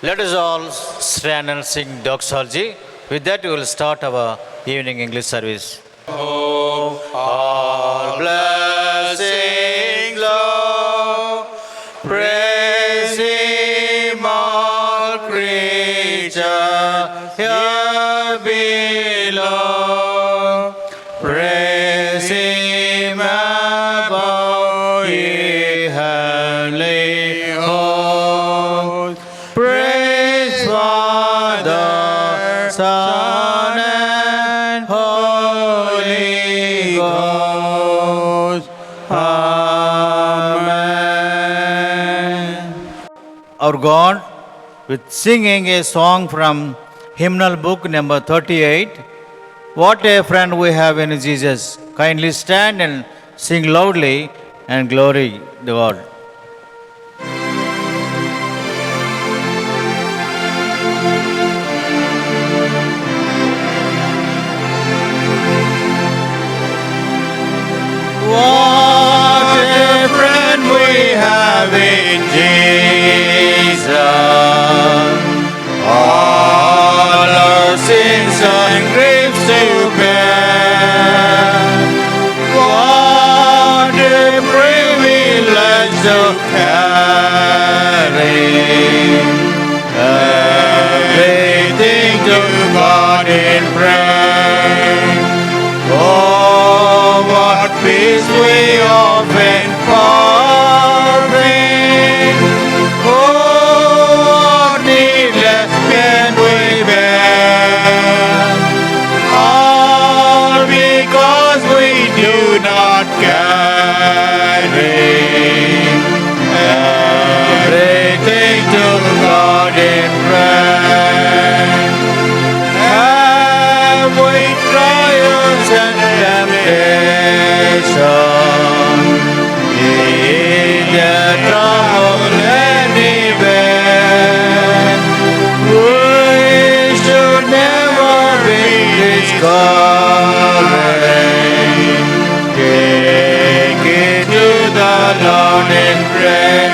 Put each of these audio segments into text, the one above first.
Let us all stand and sing doxology. With that, we will start our evening English service. All blessings, Lord, praise Him, all creatures here below. Praise Him above, ye heavenly hosts. Praise Father, Son, and Holy Ghost. Amen. Our God, with singing a song from hymnal book number 38, What a Friend We Have in Jesus. Kindly stand and sing loudly and glory the Lord. What a friend we have in Jesus. All our sins and griefs to bear. What a privilege to carry everything to God in prayer. Oh, what peace we often forfeit. Oh, what needless pain we bear. All because we do not carry everything to God in prayer. Have we trials and temptation? In the trouble anywhere, we should never be discouraged. Take it to the Lord in prayer.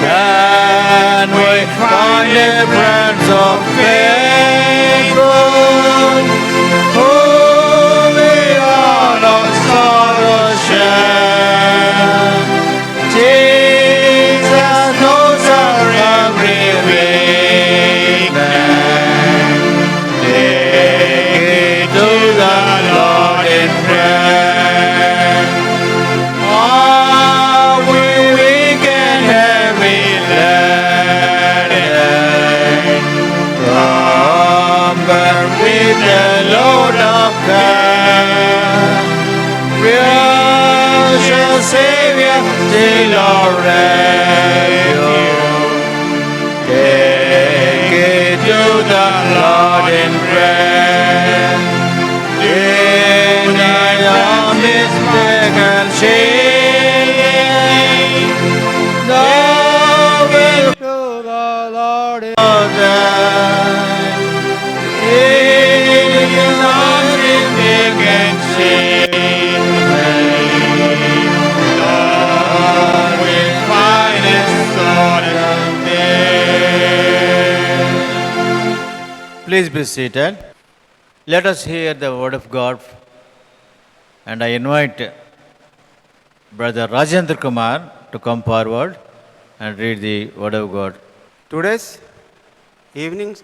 Can we find a friend so faithful, who we all our sorrow share? Jesus knows our every weakness. Take it to the Lord in prayer. Are we weak and heavy laden? Come bear with the load of care. Precious Savior, still our refuge. Take it to the Lord in prayer. Deny our mistake and shame. Thou wilt to the Lord in prayer. In our mistake and shame. Thou wilt find us solace there. Please be seated. Let us hear the word of God, and I invite Brother Rajendra Kumar to come forward and read the word of God. Today's evening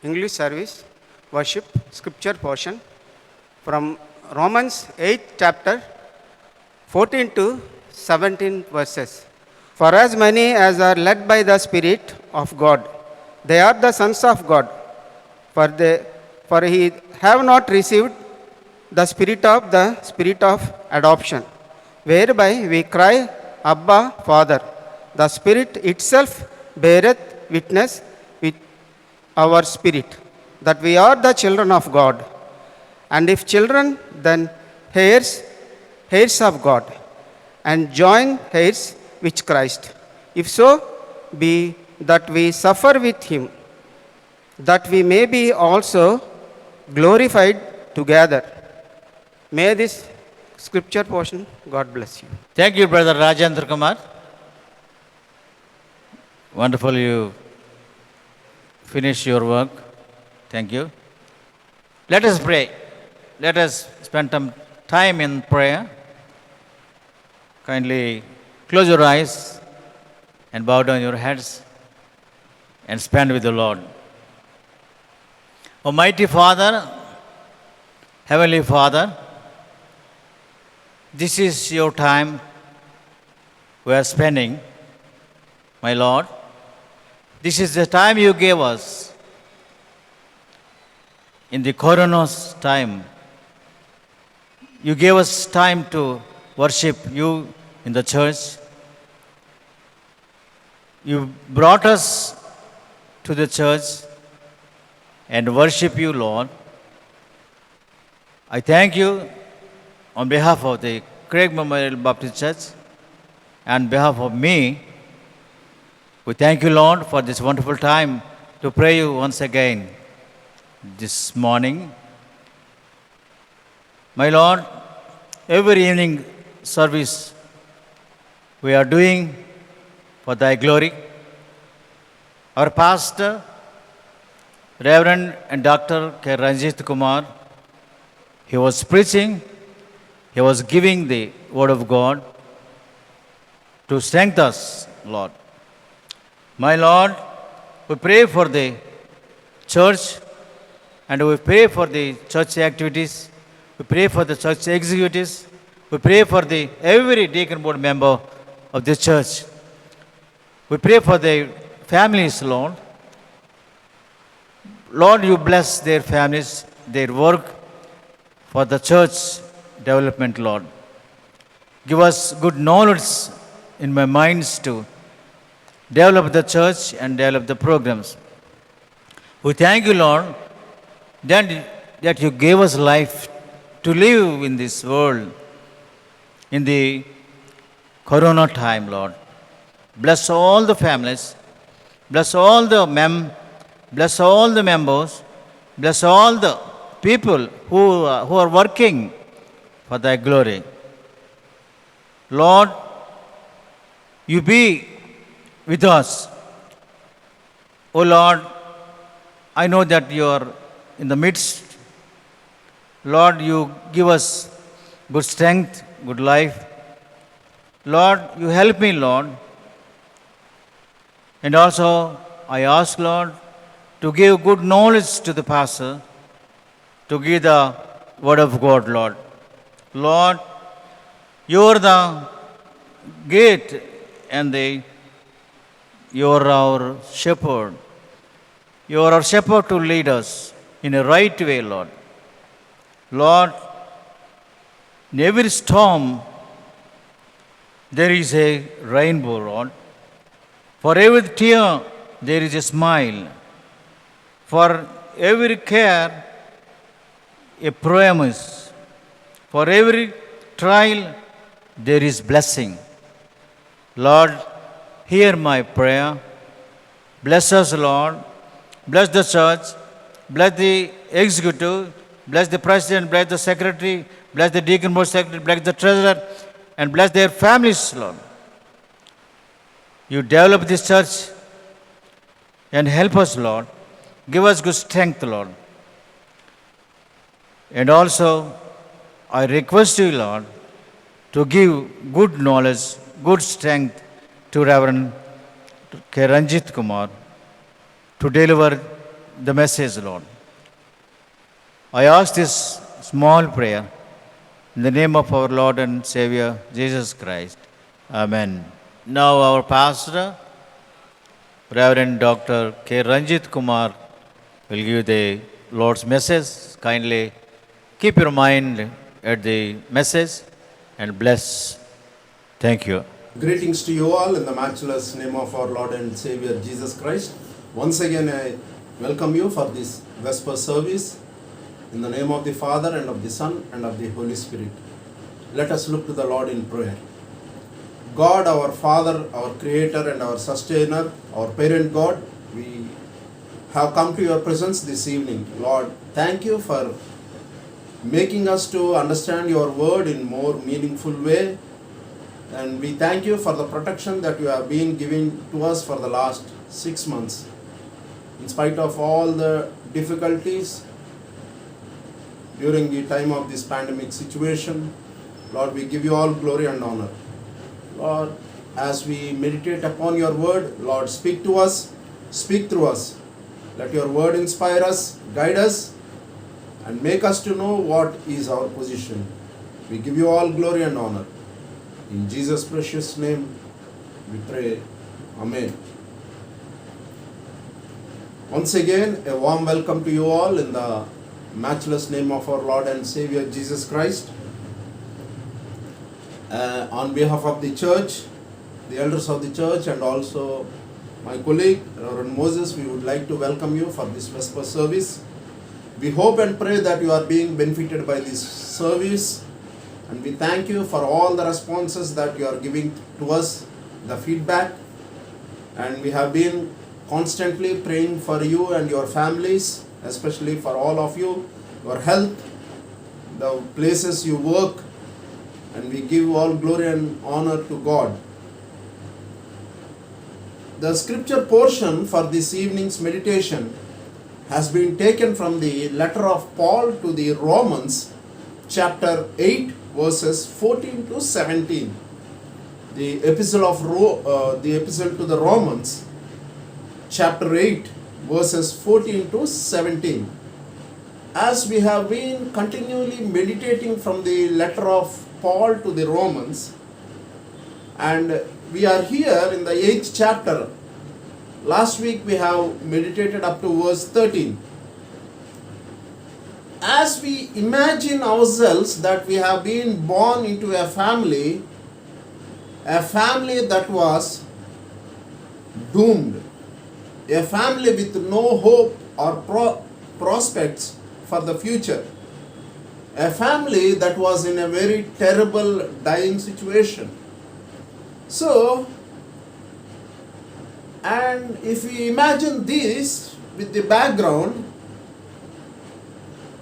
English service worship scripture portion from Romans 8th chapter 14 to 17 verses. For as many as are led by the Spirit of God, they are the sons of God. For he have not received the spirit of adoption, whereby we cry, Abba, Father. The Spirit itself beareth witness with our spirit that we are the children of God. And if children, then heirs of God, and joint heirs with Christ. If so be that we suffer with him, that we may be also glorified together. May this scripture portion, God bless you. Thank you, Brother Rajendra Kumar. Wonderful, you finish your work. Thank you. Let us pray. Let us spend some time in prayer. Kindly close your eyes and bow down your heads and spend with the Lord. Almighty Father, Heavenly Father, this is your time we are spending, my Lord. This is the time you gave us in the Corona's time. You gave us time to worship you in the church. You brought us to the church and worship you, Lord. I thank you on behalf of the Craig Memorial Baptist Church and behalf of me. We thank you, Lord, for this wonderful time to pray you once again this morning. My Lord, every evening service we are doing for thy glory. Our pastor, Reverend and Dr. K. Ranjit Kumar, he was preaching, he was giving the word of God to strengthen us, Lord. My Lord, we pray for the church and we pray for the church activities. We pray for the church executives. We pray for the every deacon board member of this church. We pray for the families, Lord. Lord, you bless their families, their work for the church development, Lord. Give us good knowledge in my minds to develop the church and develop the programs. We thank you, Lord, that you gave us life to live in this world in the Corona time, Lord. Bless all the families, bless all the bless all the members, bless all the people who are working for thy glory. Lord, you be with us. Oh Lord, I know that you are in the midst. Lord, you give us good strength, good life. Lord, you help me, Lord. And also, I ask, Lord, to give good knowledge to the pastor, to give the word of God, Lord. Lord, you are the gate and you are our shepherd. You are our shepherd to lead us in a right way, Lord. Lord, in every storm, there is a rainbow, Lord. For every tear, there is a smile. For every care, a promise. For every trial, there is blessing. Lord, hear my prayer. Bless us, Lord. Bless the church. Bless the executive. Bless the president. Bless the secretary. Bless the deacon board secretary. Bless the treasurer. And bless their families, Lord. You develop this church and help us, Lord. Give us good strength, Lord. And also, I request you, Lord, to give good knowledge, good strength to Reverend K. Ranjit Kumar to deliver the message, Lord. I ask this small prayer in the name of our Lord and Savior, Jesus Christ. Amen. Now our pastor, Reverend Dr. K. Ranjit Kumar, will give the Lord's message. Kindly keep your mind at the message and bless. Thank you. Greetings to you all in the matchless name of our Lord and Savior Jesus Christ. Once again, I welcome you for this Vesper service in the name of the Father and of the Son and of the Holy Spirit. Let us look to the Lord in prayer. God, our Father, our Creator and our Sustainer, our Parent God, we have come to your presence this evening. Lord, thank you for making us to understand your word in more meaningful way. And we thank you for the protection that you have been giving to us for the last 6 months. in spite of all the difficulties during the time of this pandemic situation. Lord, we give you all glory and honor. Lord, as we meditate upon your word, Lord, speak to us, speak through us. Let your word inspire us, guide us, and make us to know what is our position. We give you all glory and honor. In Jesus' precious name, we pray. Amen. Once again, a warm welcome to you all in the matchless name of our Lord and Savior Jesus Christ. On behalf of the church, the elders of the church, and also my colleague, Reverend Moses, we would like to welcome you for this Vesper service. We hope and pray that you are being benefited by this service, and we thank you for all the responses that you are giving to us, the feedback, and we have been constantly praying for you and your families, especially for all of you, your health, the places you work, and we give all glory and honor to God. The scripture portion for this evening's meditation has been taken from the letter of Paul to the Romans, chapter 8, verses 14 to 17. The epistle to the Romans, chapter 8, verses 14 to 17. As we have been continually meditating from the letter of Paul to the Romans, and we are here in the 8th chapter. Last week we have meditated up to verse 13. As we imagine ourselves that we have been born into a family that was doomed, a family with no hope or prospects for the future, a family that was in a very terrible dying situation. So, and if we imagine this with the background,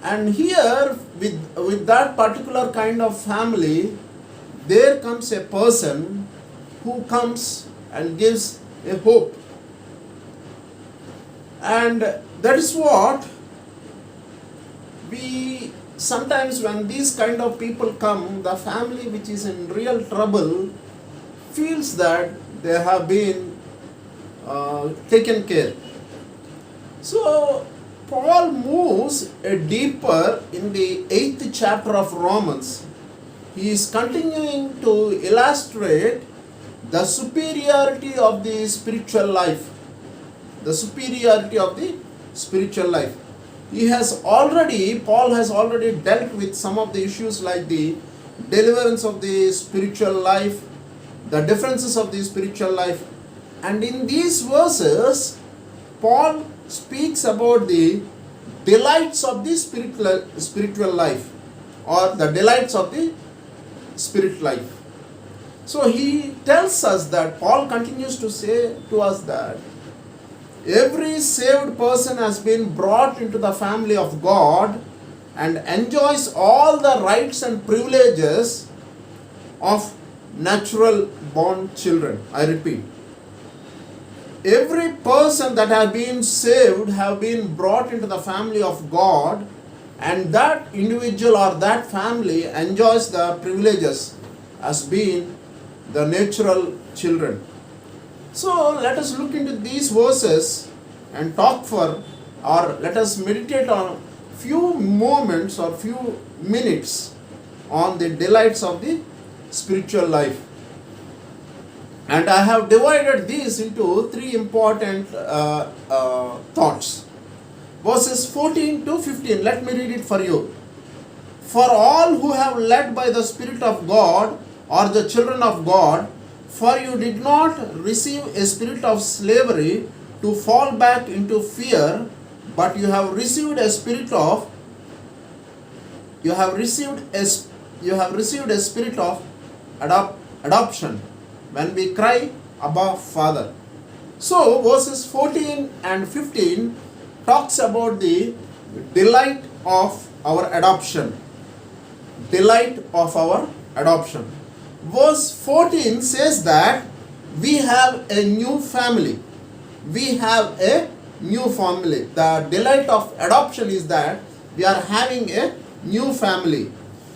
and here with that particular kind of family, there comes a person who comes and gives a hope. And that is what we sometimes, when these kind of people come, the family which is in real trouble feels that they have been taken care. So Paul moves deeper in the 8th chapter of Romans. He is continuing to illustrate the superiority of the spiritual life. The superiority of the spiritual life. Paul has already dealt with some of the issues like the deliverance of the spiritual life, the differences of the spiritual life. And in these verses, Paul speaks about the delights of the spiritual life, or the delights of the spirit life. So he tells us that, Paul continues to say to us that every saved person has been brought into the family of God and enjoys all the rights and privileges of natural born children. I repeat, every person that has been saved have been brought into the family of God, and that individual or that family enjoys the privileges as being the natural children. So let us look into these verses and let us meditate on few moments or few minutes on the delights of the spiritual life. And I have divided these into three important thoughts. Verses 14 to 15, let me read it for you. For all who have led by the Spirit of God are the children of God, for you did not receive a spirit of slavery to fall back into fear, but you have received a spirit of adoption, when we cry, Abba, Father. So verses 14 and 15 talks about the delight of our adoption. Delight of our adoption. Verse 14 says that we have a new family. We have a new family. The delight of adoption is that we are having a new family.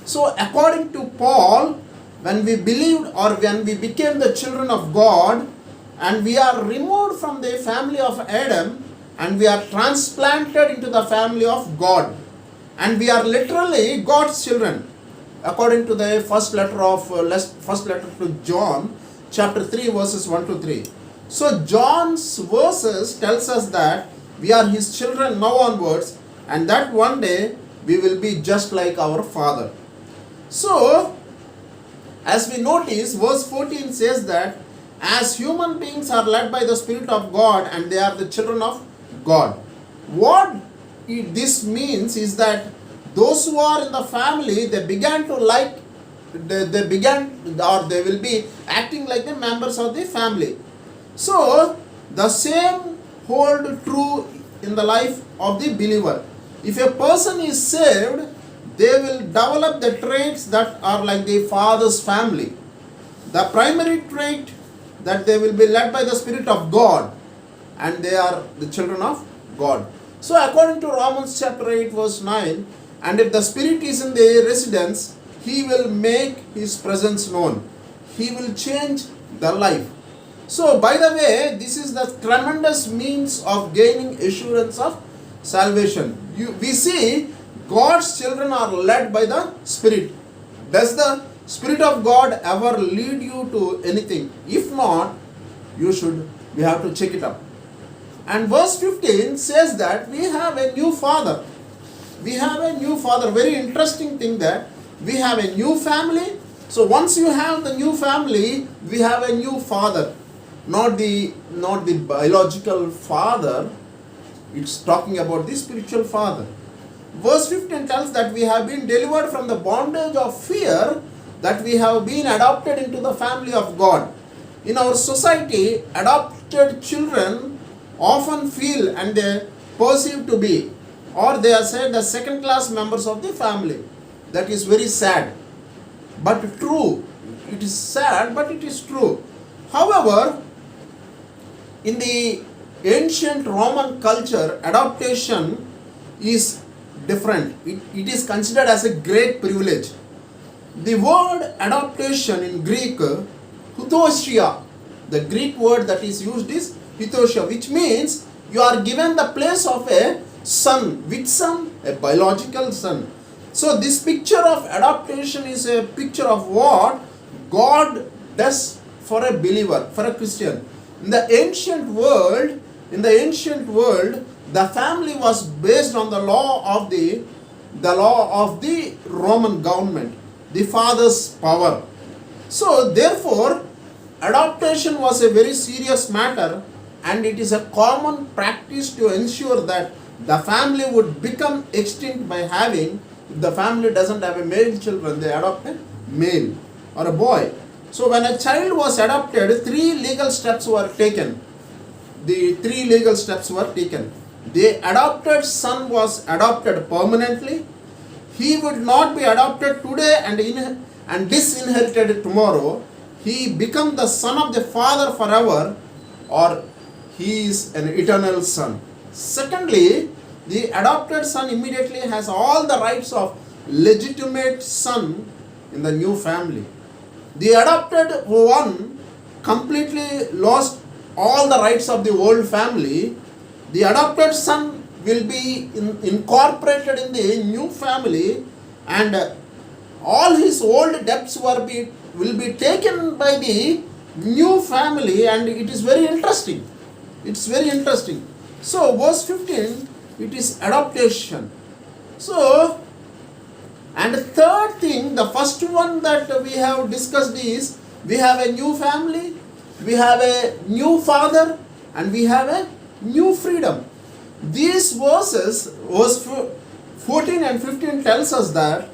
So according to Paul, when we believed or when we became the children of God and we are removed from the family of Adam and we are transplanted into the family of God, and we are literally God's children, according to the first letter to John, chapter 3, verses 1 to 3. So John's verses tells us that we are his children now onwards, and that one day we will be just like our Father. So as we notice, verse 14 says that as human beings are led by the Spirit of God and they are the children of God. What this means is that those who are in the family, they began to like, they will be acting like the members of the family. So the same hold true in the life of the believer. If a person is saved, they will develop the traits that are like the Father's family. The primary trait that they will be led by the Spirit of God and they are the children of God. So according to Romans chapter 8 verse 9, and if the Spirit is in the residence, he will make his presence known. He will change the life. So by the way, this is the tremendous means of gaining assurance of salvation. We see God's children are led by the Spirit. Does the Spirit of God ever lead you to anything? If not, we have to check it up. And verse 15 says that we have a new Father. We have a new Father. Very interesting thing that we have a new family. So once you have the new family, we have a new Father. Not the biological father. It's talking about the spiritual father. Verse 15 tells that we have been delivered from the bondage of fear, that we have been adopted into the family of God. In our society, adopted children often feel and they perceive to be, or they are said the second class members of the family. That is very sad, but true. It is sad, but it is true. However, in the ancient Roman culture, adoption is different. It is considered as a great privilege. The word adoption in Greek, hutosia, the Greek word that is used is hutosia, which means you are given the place of a son. Which son? A biological son. So this picture of adoption is a picture of what God does for a believer, for a Christian. In the ancient world, the family was based on the law of the Roman government, the father's power. So therefore, adoption was a very serious matter, and it is a common practice to ensure that the family would become extinct by having, if the family doesn't have a male children, they adopt a male or a boy. So when a child was adopted, three legal steps were taken. The adopted son was adopted permanently. He would not be adopted today and disinherited tomorrow. He become the son of the father forever, or he is an eternal son. Secondly, the adopted son immediately has all the rights of legitimate son in the new family. The adopted one completely lost all the rights of the old family. The adopted son will be incorporated in the new family, and all his old debts will be taken by the new family, and it is very interesting. It's very interesting. So verse 15, it is adoption. So, and the third thing, the first one that we have discussed is, we have a new family, we have a new father, and we have a new freedom. These verses, verse 14 and 15 tells us that,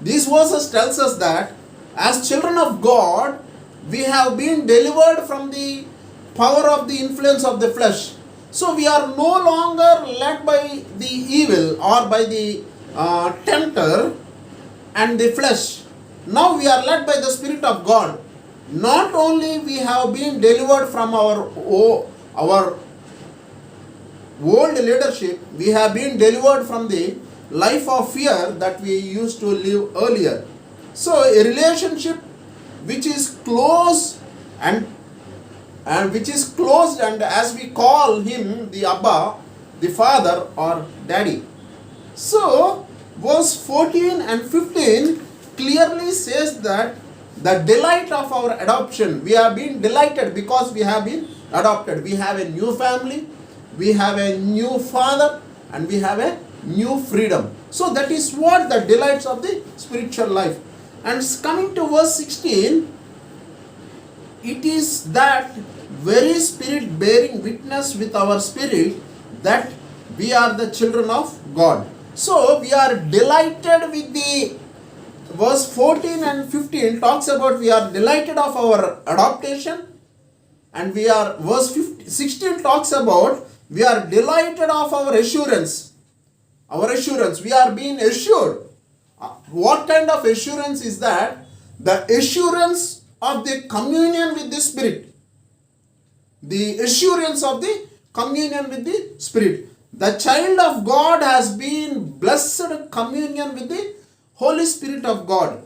these verses tells us that as children of God, we have been delivered from the power of the influence of the flesh. So we are no longer led by the evil or by the tempter and the flesh. Now we are led by the Spirit of God. Not only we have been delivered from our our old leadership, we have been delivered from the life of fear that we used to live earlier. So a relationship which is close and which is closed, and as we call him the Abba, the Father or Daddy. So verse 14 and 15 clearly says that the delight of our adoption, we have been delighted because we have been adopted. We have a new family, we have a new father, and we have a new freedom. So that is what the delights of the spiritual life. And coming to verse 16, it is that very Spirit bearing witness with our spirit that we are the children of God. So we are delighted with the verse 14 and 15 talks about we are delighted of our adoption, and we are verse 16 talks about we are delighted of our assurance. Our assurance, we are being assured. What kind of assurance is that? The assurance of the communion with the Spirit. The assurance of the communion with the Spirit. The child of God has been blessed communion with the Holy Spirit of God.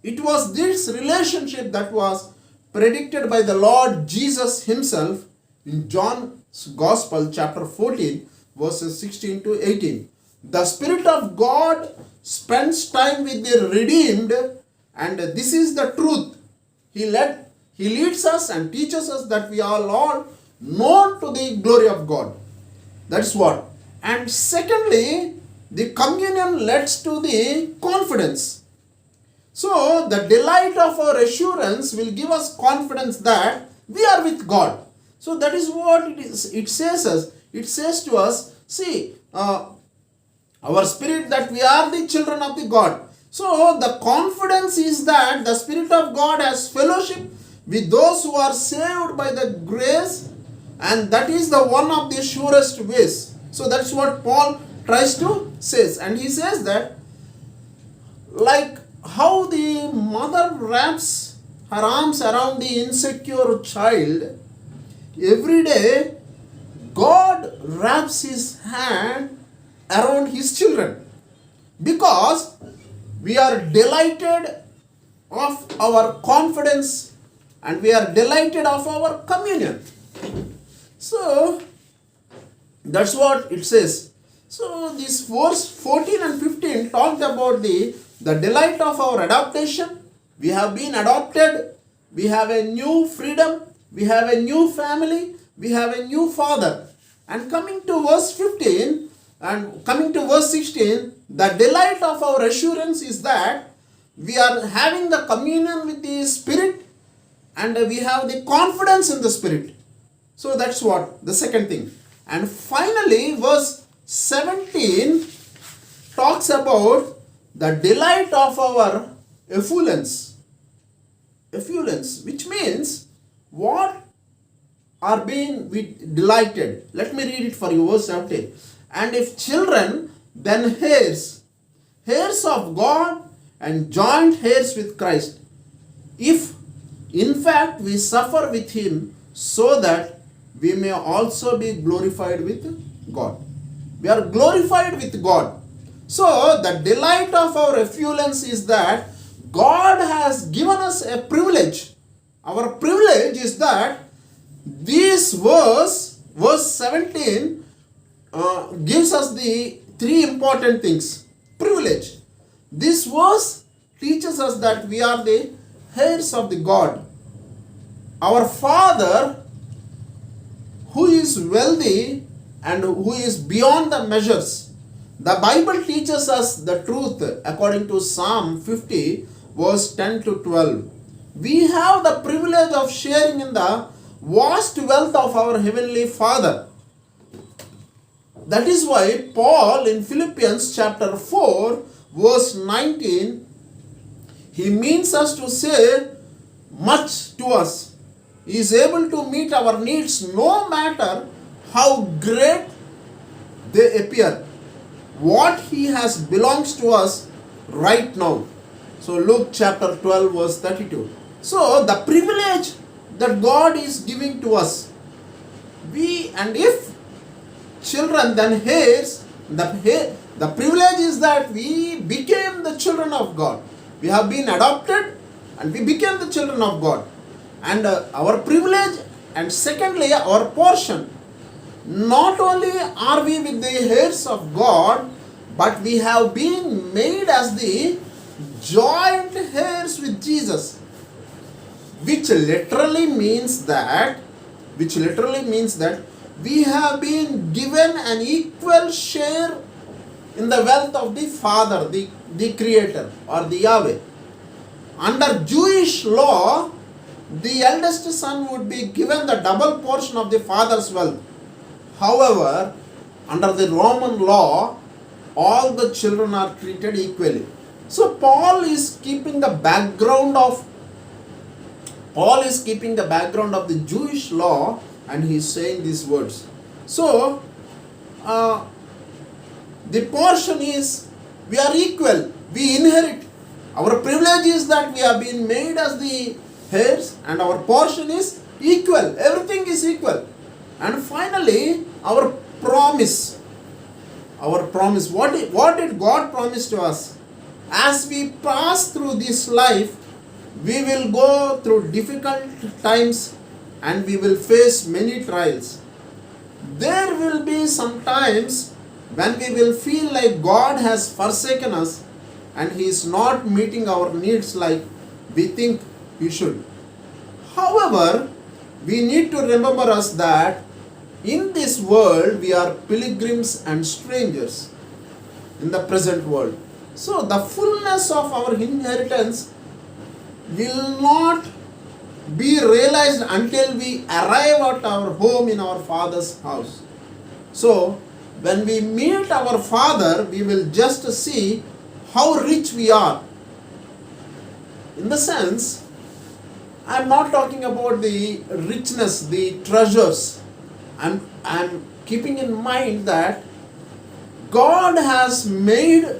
It was this relationship that was predicted by the Lord Jesus himself in John's Gospel chapter 14 verses 16 to 18. The Spirit of God spends time with the redeemed, and this is the truth. He leads us and teaches us that we are all known to the glory of God. That's what. And secondly, the communion leads to the confidence. So the delight of our assurance will give us confidence that we are with God. So that is what it is. It says to us, see, our spirit that we are the children of the God. So the confidence is that the Spirit of God has fellowship with those who are saved by the grace, and that is the one of the surest ways. So that's what Paul tries to say. And he says that like how the mother wraps her arms around the insecure child, every day God wraps his hand around his children, because we are delighted of our confidence and we are delighted of our communion. So that's what it says. So this verse 14 and 15 talked about the delight of our adoption. We have been adopted, we have a new freedom, we have a new family, we have a new father. And coming to verse 15 and coming to verse 16, the delight of our assurance is that we are having the communion with the Spirit, and we have the confidence in the Spirit. So that's what the second thing. And finally, verse 17 talks about the delight of our effluence. Effluence, which means what are being delighted. Let me read it for you, verse 17. And if children, then heirs, heirs of God and joint heirs with Christ, if in fact we suffer with him, so that we may also be glorified with God. We are glorified with God. So the delight of our effluence is that God has given us a privilege. Our privilege is that this verse 17 gives us the three important things. Privilege. This verse teaches us that we are the heirs of the God. Our Father, who is wealthy and who is beyond the measures. The Bible teaches us the truth according to Psalm 50 verse 10 to 12. We have the privilege of sharing in the vast wealth of our Heavenly Father. That is why Paul in Philippians chapter 4 verse 19, he means us to say much to us. He is able to meet our needs no matter how great they appear. What he has belongs to us right now. So Luke chapter 12 verse 32. So the privilege that God is giving to us, and if children, then heirs, the privilege is that we became the children of God. We have been adopted and we became the children of God. And our privilege, and secondly, our portion. Not only are we with the heirs of God, but we have been made as the joint heirs with Jesus, which literally means that we have been given an equal share in the wealth of the Father, the Creator, or the Yahweh. Under Jewish law, the eldest son would be given the double portion of the father's wealth. However, under the Roman law, all the children are treated equally. So Paul is keeping the background of the Jewish law, and he is saying these words. So the portion is, we are equal, we inherit. Our privilege is that we have been made as the heirs, and our portion is equal. Everything is equal. And finally, our promise. What did God promise to us? As we pass through this life, we will go through difficult times and we will face many trials. There will be some times when we will feel like God has forsaken us and He is not meeting our needs like we think He should. However, we need to remember us that in this world we are pilgrims and strangers in the present world. So the fullness of our inheritance will not be realized until we arrive at our home in our Father's house. So when we meet our Father, we will just see how rich we are. In the sense, I am not talking about the richness, the treasures. I am keeping in mind that God has made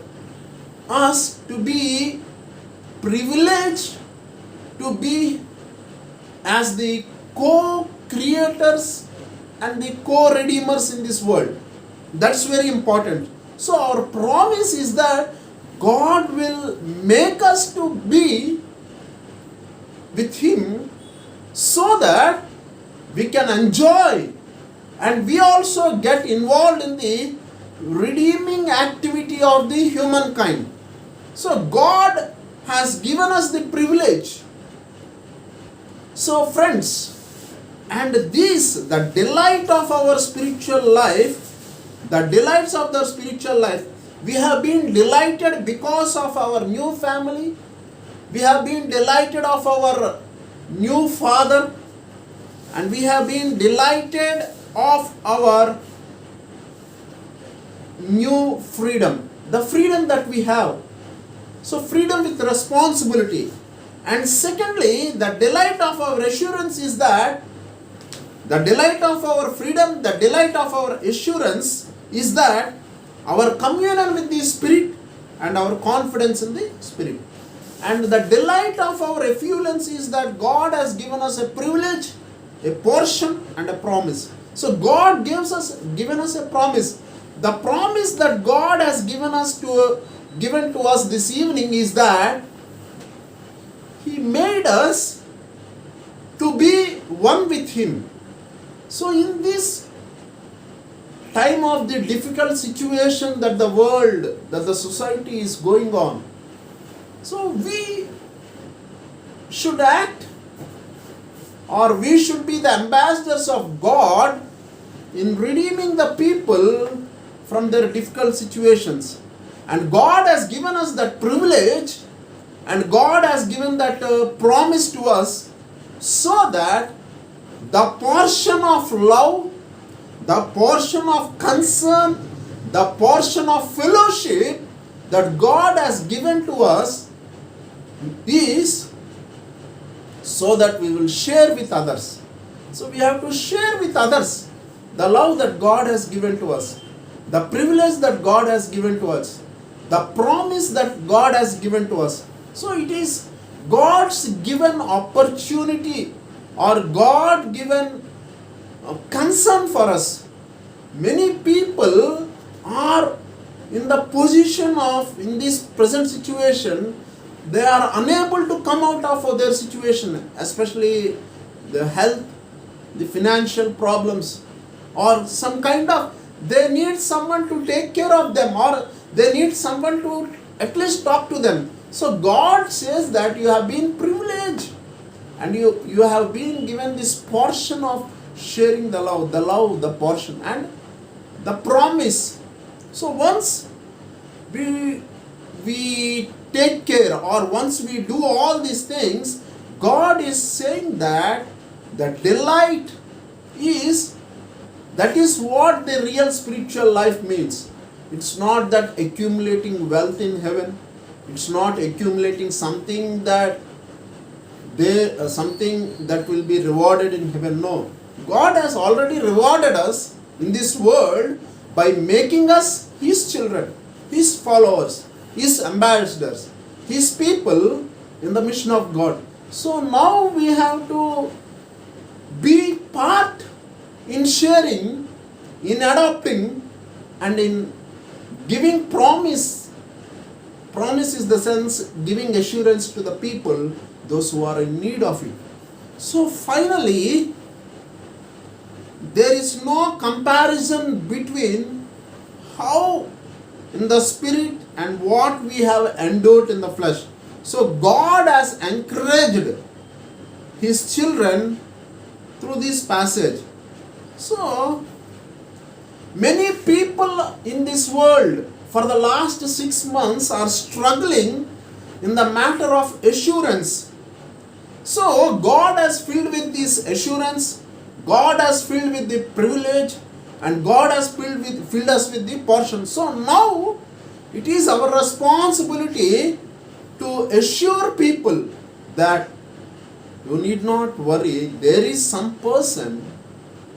us to be privileged to be as the co-creators and the co-redeemers in this world. That's very important. So our promise is that God will make us to be with Him so that we can enjoy, and we also get involved in the redeeming activity of the humankind. So God has given us the privilege. So friends, and this, the delight of our spiritual life, the delights of the spiritual life, we have been delighted because of our new family. We have been delighted of our new father, and we have been delighted of our new freedom, the freedom that we have. So freedom with responsibility. And secondly, the delight of our assurance is that the delight of our freedom, the delight of our assurance is that our communion with the Spirit and our confidence in the Spirit. And the delight of our effulgence is that God has given us a privilege, a portion, and a promise. So God given us a promise. The promise that God has given to us this evening is that He made us to be one with Him. So in this time of the difficult situation that the world, that the society is going on, so we should act, or we should be the ambassadors of God in redeeming the people from their difficult situations. And God has given us that privilege, and God has given that promise to us, so that the portion of love, the portion of concern, the portion of fellowship that God has given to us is so that we will share with others. So we have to share with others the love that God has given to us, the privilege that God has given to us, the promise that God has given to us. So it is God's given opportunity, or God given concern for us. Many people are in the position of, in this present situation, they are unable to come out of their situation, especially the health, the financial problems, or some kind of, they need someone to take care of them, or they need someone to at least talk to them. So God says that you have been privileged, and you have been given this portion of sharing the love, the portion, and the promise. So once we take care, or once we do all these things, God is saying that the delight is, that is what the real spiritual life means. It's not that accumulating wealth in heaven. It's not accumulating something that something that will be rewarded in heaven. No. God has already rewarded us in this world by making us His children, His followers, His ambassadors, His people in the mission of God. So now we have to be part in sharing, in adopting, and in giving promise. Promise is the sense giving assurance to the people, those who are in need of it. So finally, there is no comparison between how in the spirit and what we have endured in the flesh. So God has encouraged His children through this passage. So many people in this world for the last 6 months are struggling in the matter of assurance. So God has filled with this assurance, God has filled with the privilege, and God has filled us with the portion. So now it is our responsibility to assure people that you need not worry, there is some person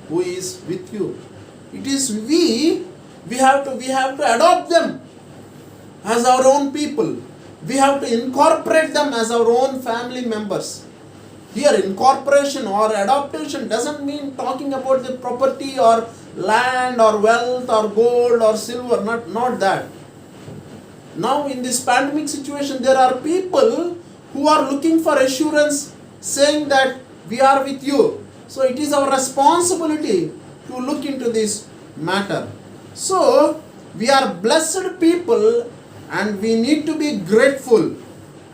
who is with you. It is we have to adopt them as our own people. We have to incorporate them as our own family members. Here, incorporation or adoption doesn't mean talking about the property or land or wealth or gold or silver, not that. Now in this pandemic situation, there are people who are looking for assurance, saying that we are with you. So it is our responsibility to look into this matter. So we are blessed people, and we need to be grateful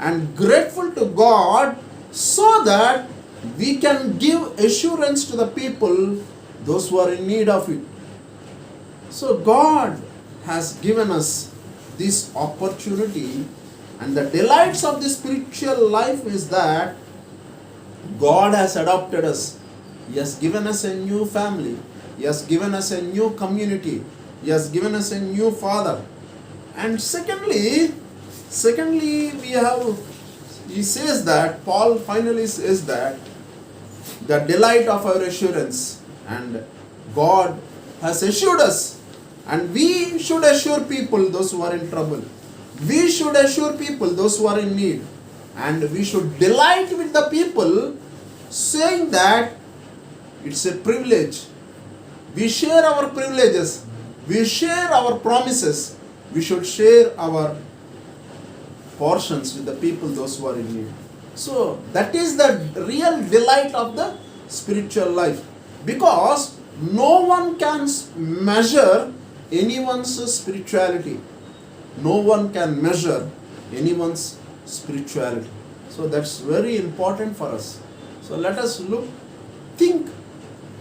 to God, so that we can give assurance to the people, those who are in need of it. So God has given us this opportunity, and the delights of the spiritual life is that God has adopted us. He has given us a new family. He has given us a new community. He has given us a new father. And secondly, he says that, Paul finally says that the delight of our assurance, and God has assured us, and we should assure people, those who are in trouble. We should assure people, those who are in need, and we should delight with the people, saying that it's a privilege. We share our privileges, we share our promises, we should share our portions with the people, those who are in need. So that is the real delight of the spiritual life, because no one can measure anyone's spirituality. No one can measure anyone's spirituality. So that's very important for us. So let us think,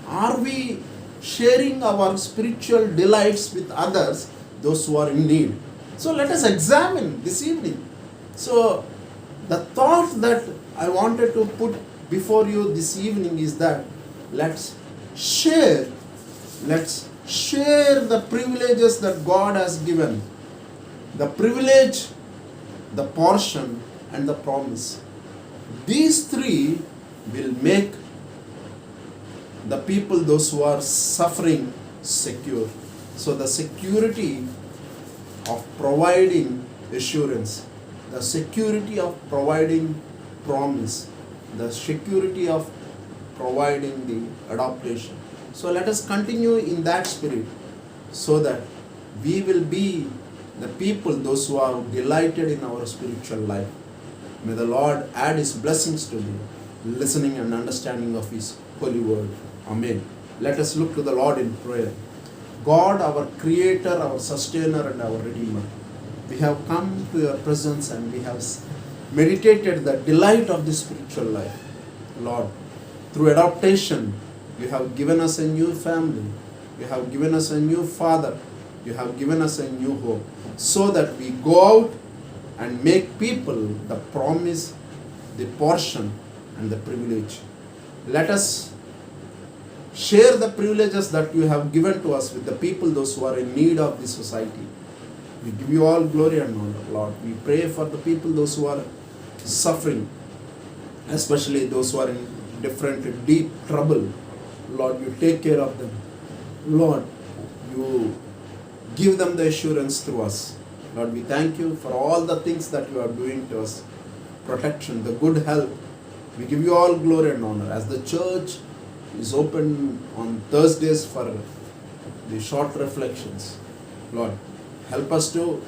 are we sharing our spiritual delights with others, those who are in need? So let us examine this evening. So the thought that I wanted to put before you this evening is that let's share the privileges that God has given. The privilege, the portion, and the promise. These three will make the people, those who are suffering, secure. So the security of providing assurance, the security of providing promise, the security of providing the adoption, So let us continue in that spirit so that we will be the people, those who are delighted in our spiritual life. May the Lord add His blessings to the listening and understanding of His holy word. Amen. Let us look to the Lord in prayer. God, our Creator, our Sustainer, and our Redeemer, we have come to Your presence and we have meditated the delight of the spiritual life. Lord, through adoption, You have given us a new family. You have given us a new father. You have given us a new hope, so that we go out and make people the promise, the portion, and the privilege. Let us share the privileges that You have given to us with the people, those who are in need of the society. We give You all glory and honor, Lord. We pray for the people, those who are suffering, especially those who are in different deep trouble. Lord, You take care of them. Lord, You give them the assurance through us. Lord, we thank You for all the things that You are doing to us. Protection, the good health. We give You all glory and honor. As the church is open on Thursdays for the short reflections, Lord, help us to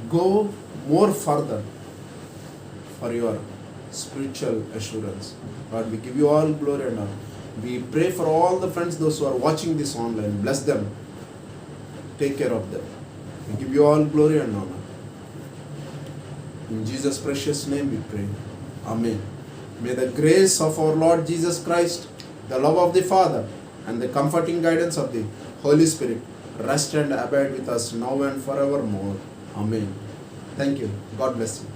go more further for Your spiritual assurance. Lord, we give You all glory and honor. We pray for all the friends, those who are watching this online. Bless them. Take care of them. We give You all glory and honor. In Jesus' precious name we pray. Amen. May the grace of our Lord Jesus Christ, the love of the Father, and the comforting guidance of the Holy Spirit rest and abide with us now and forevermore. Amen. Thank you. God bless you.